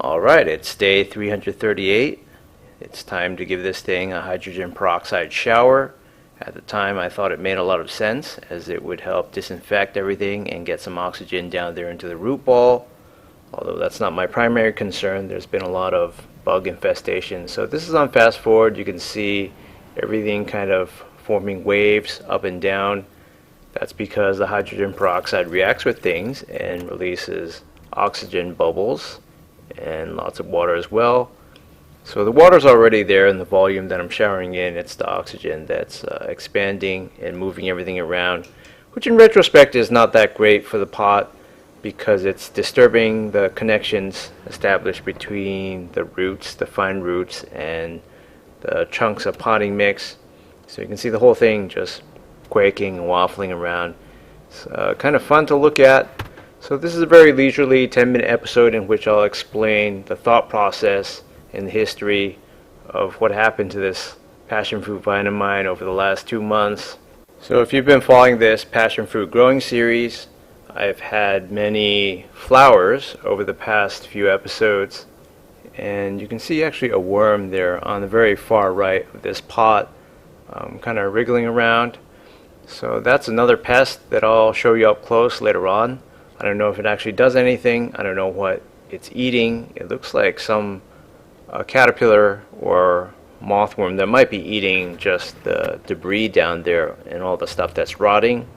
Alright, it's day 338. It's time to give this thing a hydrogen peroxide shower. At the time I thought it made a lot of sense as it would help disinfect everything and get some oxygen down there into the root ball. Although that's not my primary concern, there's been a lot of bug infestation. So this is on fast forward. You can see everything kind of forming waves up and down. That's because the hydrogen peroxide reacts with things and releases oxygen bubbles and lots of water as well. So the water's already there in the volume that I'm showering in. It's the oxygen that's expanding and moving everything around, which in retrospect is not that great for the pot because it's disturbing the connections established between the roots, the fine roots, and the chunks of potting mix. So you can see the whole thing just quaking and waffling around. It's kind of fun to look at. So this is a very leisurely 10-minute episode in which I'll explain the thought process and the history of what happened to this passion fruit vine of mine over the last 2 months. So if you've been following this passion fruit growing series, I've had many flowers over the past few episodes, and you can see actually a worm there on the very far right of this pot, kind of wriggling around. So that's another pest that I'll show you up close later on. I don't know if it actually does anything. I don't know what it's eating. It looks like some caterpillar or mothworm that might be eating just the debris down there and all the stuff that's rotting.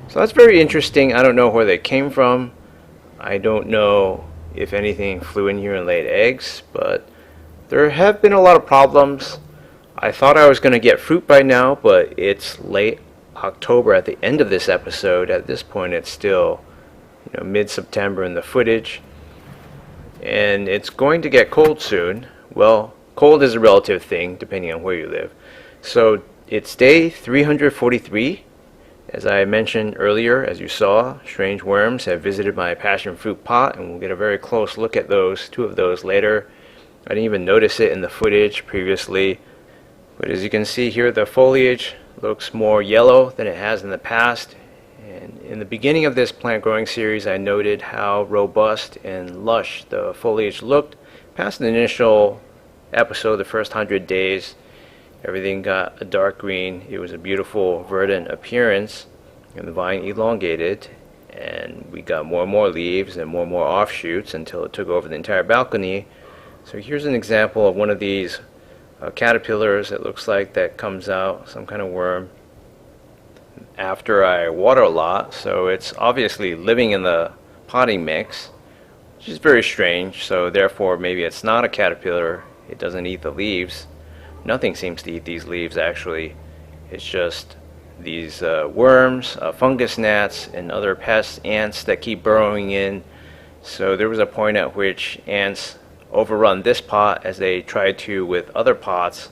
So that's very interesting. I don't know where they came from. I don't know if anything flew in here and laid eggs, but there have been a lot of problems. I thought I was going to get fruit by now, but it's late October at the end of this episode. At this point it's still mid-September in the footage, and it's going to get cold soon. Well, cold is a relative thing depending on where you live. So it's day 343. As I mentioned earlier, as you saw, strange worms have visited my passion fruit pot, and we'll get a very close look at two of those later. I didn't even notice it in the footage previously, but as you can see here, the foliage looks more yellow than it has in the past. And in the beginning of this plant growing series, I noted how robust and lush the foliage looked. Past the initial episode, the first 100 days, everything got a dark green. It was a beautiful verdant appearance, and the vine elongated, and we got more and more leaves and more offshoots until it took over the entire balcony. So here's an example of one of these caterpillars, it looks like, that comes out, some kind of worm, after I water a lot. So it's obviously living in the potting mix, which is very strange. So therefore maybe it's not a caterpillar. It doesn't eat the leaves. Nothing seems to eat these leaves actually. It's just these worms, fungus gnats, and other pests, ants that keep burrowing in. So there was a point at which ants overrun this pot as they tried to with other pots.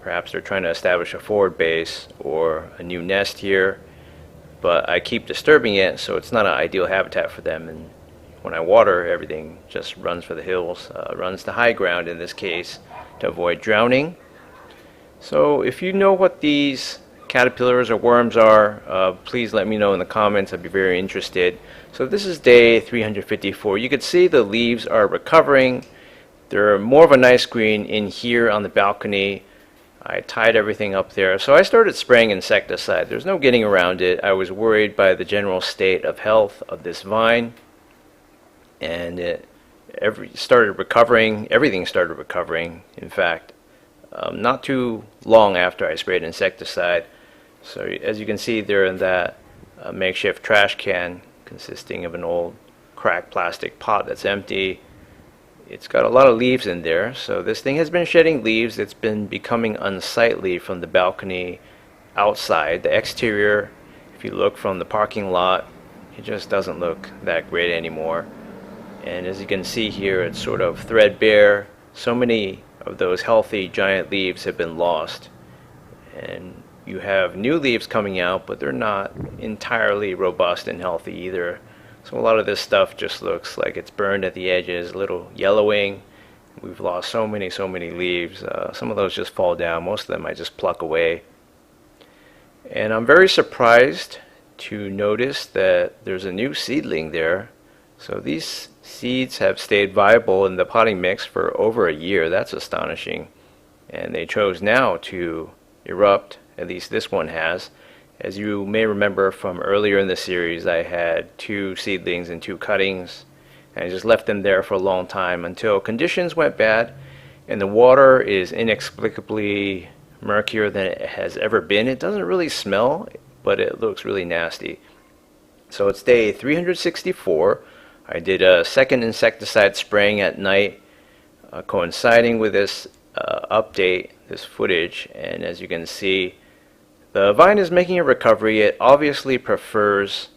Perhaps they're trying to establish a forward base or a new nest here, but I keep disturbing it, so it's not an ideal habitat for them. And when I water, everything just runs for the hills, runs to high ground in this case, to avoid drowning. So if you know what these caterpillars or worms are, please let me know in the comments. I'd be very interested. So this is day 354. You can see the leaves are recovering. They're more of a nice green in here on the balcony. I tied everything up there. So I started spraying insecticide. There's no getting around it. I was worried by the general state of health of this vine, and everything started recovering. In fact, not too long after I sprayed insecticide. So as you can see, they're in that makeshift trash can consisting of an old cracked plastic pot that's empty. It's got a lot of leaves in there, so this thing has been shedding leaves. It's been becoming unsightly from the balcony outside. The exterior, if you look from the parking lot, it just doesn't look that great anymore. And as you can see here, it's sort of threadbare. So many of those healthy giant leaves have been lost, and you have new leaves coming out, but they're not entirely robust and healthy either. So a lot of this stuff just looks like it's burned at the edges, a little yellowing. We've lost so many leaves. Some of those just fall down. Most of them I just pluck away. And I'm very surprised to notice that there's a new seedling there. So these Seeds have stayed viable in the potting mix for over a year. That's astonishing. And they chose now to erupt, at least this one has. As you may remember from earlier in the series, I had 2 seedlings and 2 cuttings, and I just left them there for a long time until conditions went bad and the water is inexplicably murkier than it has ever been. It doesn't really smell, but it looks really nasty. So it's day 364. I did a second insecticide spraying at night, coinciding with this update, this footage, and as you can see, the vine is making a recovery. It obviously prefers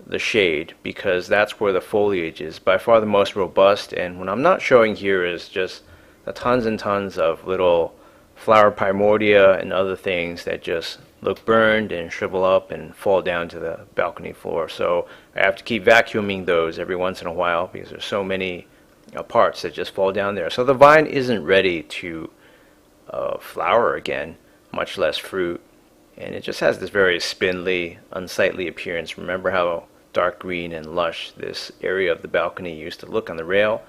the shade because that's where the foliage is by far the most robust, and what I'm not showing here is just the tons and tons of little flower primordia and other things that just look burned and shrivel up and fall down to the balcony floor. So I have to keep vacuuming those every once in a while because there's so many parts that just fall down there. So the vine isn't ready to flower again, much less fruit, and it just has this very spindly, unsightly appearance. Remember how dark green and lush this area of the balcony used to look on the rail?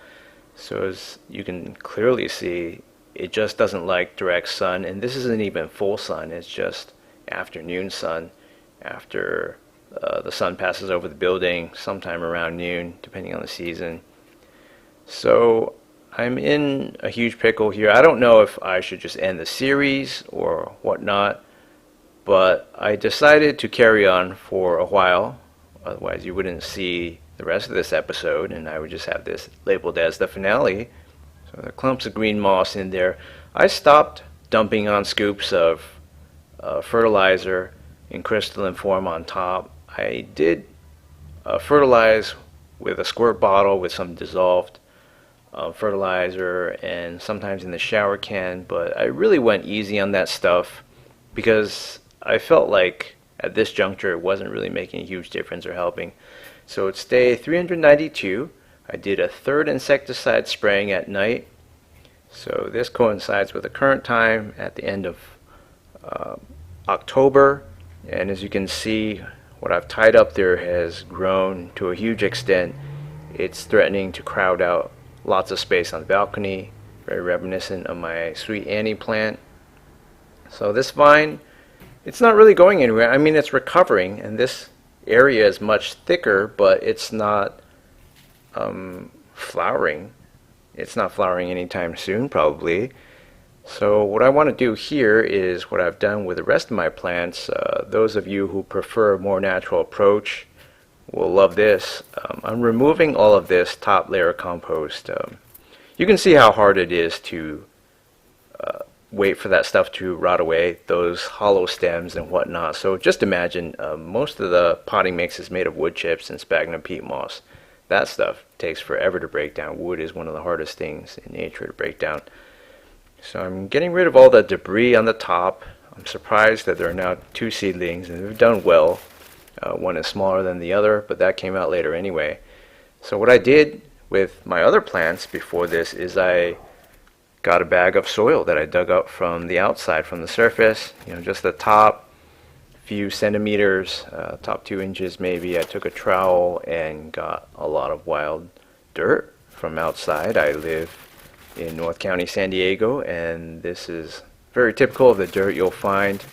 So as you can clearly see, it just doesn't like direct sun, and this isn't even full sun, it's just afternoon sun after the sun passes over the building sometime around noon, depending on the season. So I'm in a huge pickle here. I don't know if I should just end the series or whatnot, but I decided to carry on for a while. Otherwise you wouldn't see the rest of this episode, and I would just have this labeled as the finale. So there are clumps of green moss in there. I stopped dumping on scoops of fertilizer in crystalline form on top. I did fertilize with a squirt bottle with some dissolved fertilizer and sometimes in the shower can, but I really went easy on that stuff because I felt like at this juncture it wasn't really making a huge difference or helping. So it's day 392. I did a third insecticide spraying at night. So this coincides with the current time at the end of October, and as you can see, what I've tied up there has grown to a huge extent. It's threatening to crowd out lots of space on the balcony, very reminiscent of my sweet Annie plant. So this vine, it's not really going anywhere. I mean, it's recovering, and this area is much thicker, but it's not flowering. It's not flowering anytime soon, probably. So what I want to do here is what I've done with the rest of my plants. Those of you who prefer a more natural approach will love this. I'm removing all of this top layer compost. You can see how hard it is to wait for that stuff to rot away, those hollow stems and whatnot. So just imagine most of the potting mix is made of wood chips and sphagnum peat moss. That stuff takes forever to break down. Wood is one of the hardest things in nature to break down. So I'm getting rid of all the debris on the top. I'm surprised that there are now 2 seedlings, and they've done well. One is smaller than the other, but that came out later anyway. So what I did with my other plants before this is I got a bag of soil that I dug up from the outside, from the surface, just the top few centimeters, top 2 inches maybe. I took a trowel and got a lot of wild dirt from outside. I live in North County, San Diego, and this is very typical of the dirt you'll find.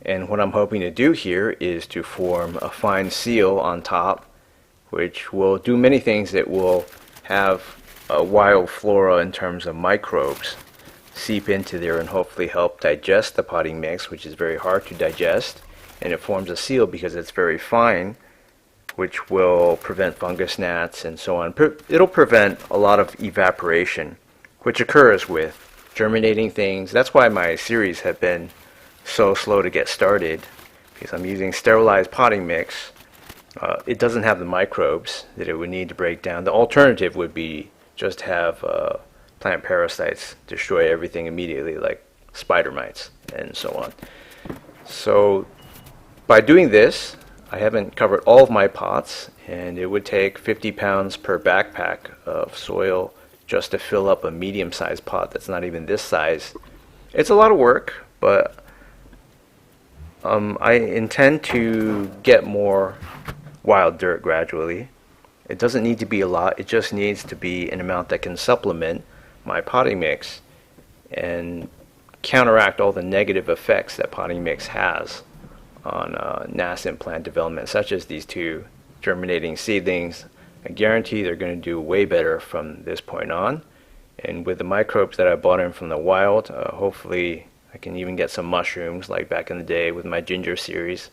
And what I'm hoping to do here is to form a fine seal on top, which will do many things. It will have a wild flora in terms of microbes seep into there and hopefully help digest the potting mix, which is very hard to digest, and it forms a seal because it's very fine, which will prevent fungus gnats and so on. It'll prevent a lot of evaporation, which occurs with germinating things. That's why my series have been so slow to get started, because I'm using sterilized potting mix. It doesn't have the microbes that it would need to break down. The alternative would be just have plant parasites destroy everything immediately, like spider mites and so on. So by doing this, I haven't covered all of my pots, and it would take 50 pounds per backpack of soil just to fill up a medium-sized pot that's not even this size. It's a lot of work, but I intend to get more wild dirt gradually. It doesn't need to be a lot, it just needs to be an amount that can supplement my potting mix and counteract all the negative effects that potting mix has on nascent plant development, such as these two germinating seedlings. I guarantee they're going to do way better from this point on. And with the microbes that I bought in from the wild, hopefully I can even get some mushrooms like back in the day with my ginger series